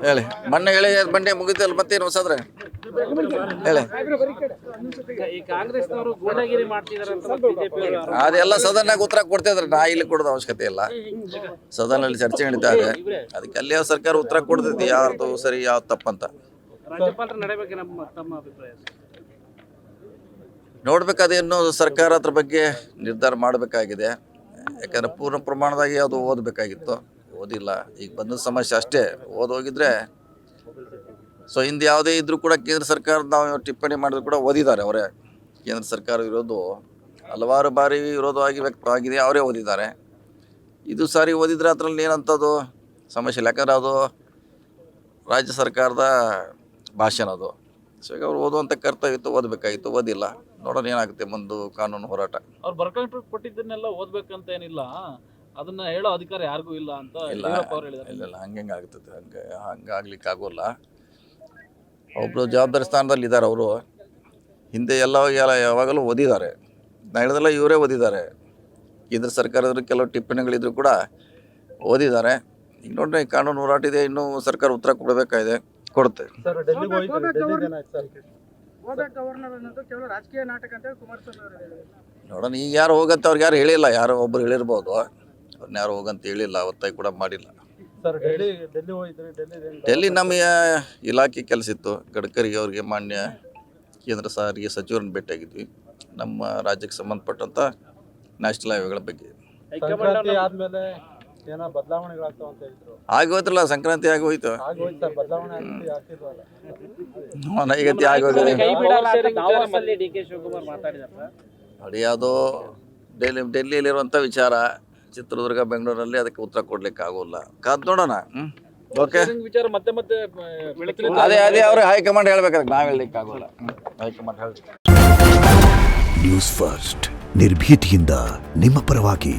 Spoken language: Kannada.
ಹೇಳಿ ಮೊನ್ನೆ ಹೇಳಿ ಬಂಡೆ ಮುಗಿತಲ್ಲ ಮತ್ತೇನು ಹೊಸದ್ರೆ ಹೇಳಿ. ಅದೆಲ್ಲ ಸದನಾಗ ಉತ್ತರ ಕೊಡ್ತಿದ್ರೆ ನಾ ಇಲ್ಲಿ ಕೊಡೋದು ಅವಶ್ಯಕತೆ ಇಲ್ಲ. ಸದನಲ್ಲಿ ಚರ್ಚೆ ನಡೀತಾ ಇದೆ, ಅದಕ್ಕೆ ಅಲ್ಲಿಯ ಸರ್ಕಾರ ಉತ್ತರ ಕೊಡ್ತೈತಿ ಯಾರ್ದು ಸರಿ ಯಾವ್ದು ತಪ್ಪಂತ. ನೋಡ್ಬೇಕಾದೇನು ಸರ್ಕಾರ ಅದ್ರ ಬಗ್ಗೆ ನಿರ್ಧಾರ ಮಾಡಬೇಕಾಗಿದೆ. ಯಾಕಂದ್ರೆ ಪೂರ್ಣ ಪ್ರಮಾಣದಾಗಿ ಅದು ಓದಬೇಕಾಗಿತ್ತು, ಓದಿಲ್ಲ. ಈಗ ಬಂದ ಸಮಸ್ಯೆ ಅಷ್ಟೇ, ಓದೋಗಿದ್ರೆ ಸೊ ಹಿಂದೆ ಯಾವುದೇ ಇದ್ರೂ ಕೂಡ ಕೇಂದ್ರ ಸರ್ಕಾರದ ನಾವು ಟಿಪ್ಪಣಿ ಮಾಡಿದ್ರು ಕೂಡ ಓದಿದ್ದಾರೆ ಅವರೇ. ಕೇಂದ್ರ ಸರ್ಕಾರ ವಿರೋಧ ಹಲವಾರು ಬಾರಿ ವಿರೋಧವಾಗಿ ವ್ಯಕ್ತವಾಗಿದೆ, ಅವರೇ ಓದಿದ್ದಾರೆ. ಇದು ಸಾರಿ ಓದಿದ್ರೆ ಅದರಲ್ಲಿ ಏನಂಥದ್ದು ಸಮಸ್ಯೆ ಇಲ್ಲ, ಯಾಕಂದ್ರೆ ಅದು ರಾಜ್ಯ ಸರ್ಕಾರದ ಭಾಷಣ ಅದು. ಸೊ ಈಗ ಅವ್ರು ಓದುವಂಥ ಕರ್ತವ್ಯ ಇತ್ತು, ಓದಬೇಕಾಗಿತ್ತು, ಓದಿಲ್ಲ. ನೋಡೋಣ ಏನಾಗುತ್ತೆ ಮುಂದೆ ಕಾನೂನು ಹೋರಾಟ. ಅವ್ರು ಬರ್ಕೊಂಡು ಕೊಟ್ಟಿದ್ದನ್ನೆಲ್ಲ ಓದ್ಬೇಕಂತ ಏನಿಲ್ಲ, ಅದನ್ನ ಹೇಳೋ ಅಧಿಕಾರ ಯಾರಿಗೂ ಇಲ್ಲ ಅಂತ ಇಲ್ಲ ಹಂಗೆ ಆಗ್ತದೆ. ಹಂಗಾಗ್ಲಿಕ್ಕೆ ಆಗೋಲ್ಲ. ಒಬ್ಬರು ಜವಾಬ್ದಾರಿ ಸ್ಥಾನದಲ್ಲಿ ಇದ್ದಾರೆ ಅವರು. ಹಿಂದೆ ಯಾವಾಗಲೂ ಓದಿದ್ದಾರೆ, ನಾ ಹೇಳಿದೆಲ್ಲ ಇವರೇ ಓದಿದ್ದಾರೆ. ಕೇಂದ್ರ ಸರ್ಕಾರದಲ್ಲಿ ಕೆಲವು ಟಿಪ್ಪಣಿಗಳಿದ್ರು ಕೂಡ ಓದಿದ್ದಾರೆ. ಈಗ ನೋಡ್ರಿ ಕಾನೂನು ಹೋರಾಟ ಇದೆ, ಇನ್ನೂ ಸರ್ಕಾರ ಉತ್ತರ ಕೊಡಬೇಕಾಗಿದೆ, ಕೊಡುತ್ತೆ. ನೋಡೋಣ ಈಗ ಯಾರು ಹೋಗಂತ ಅವ್ರಿಗೆ ಯಾರು ಹೇಳಿಲ್ಲ, ಯಾರೋ ಒಬ್ರು ಹೇಳಿರ್ಬೋದು, ಅವ್ರನ್ನ ಯಾರು ಹೋಗಂತ ಹೇಳಿಲ್ಲ, ಒತ್ತಾಯ ಕೂಡ ಮಾಡಿಲ್ಲ. ಡೆಲ್ಲಿ ನಮ್ಮ ಇಲಾಖೆ ಕೆಲಸ ಇತ್ತು. ಗಡ್ಕರಿಗೆ ಅವ್ರಿಗೆ ಮಾನ್ಯ ಕೇಂದ್ರ ಸಾರಿಗೆ ಸಚಿವರನ್ನು ಭೇಟಿಯಾಗಿದ್ವಿ, ನಮ್ಮ ರಾಜ್ಯಕ್ಕೆ ಸಂಬಂಧಪಟ್ಟಂಥ ನ್ಯಾಷನಲ್ ಹೈವೇಗಳ ಬಗ್ಗೆ. ಆಗೋಯ್ತಲ್ಲ, ಸಂಕ್ರಾಂತಿ ಆಗೋಯ್ತು, ನೈಗತಿ ಆಗೋಗಿದೆ. ನೋಡಿ ಅದು ಡೆಲ್ಲಿಯಲ್ಲಿರುವಂಥ ವಿಚಾರ, ಚಿತ್ರದುರ್ಗ ಬೆಂಗಳೂರಲ್ಲಿ ಅದಕ್ಕೆ ಉತ್ತರ ಕೊಡ್ಲಿಕ್ಕೆ ಆಗೋಲ್ಲ. ಕಾದ್ ನೋಡೋಣ. ಓಕೆ, ಅದೇ ಅವ್ರು ಹೈಕಮಾಂಡ್ ಹೇಳ್ಬೇಕಾದ್ರೆ ನಾವು ಹೇಳಲಿಕ್ಕೆ ಆಗೋಲ್ಲ. ಹೈಕಮಾಂಡ್ ಹೇಳ್ಬೇಕು. ನ್ಯೂಸ್ ಫಸ್ಟ್, ನಿರ್ಭೀತಿಯಿಂದ ನಿಮ್ಮ ಪರವಾಗಿ.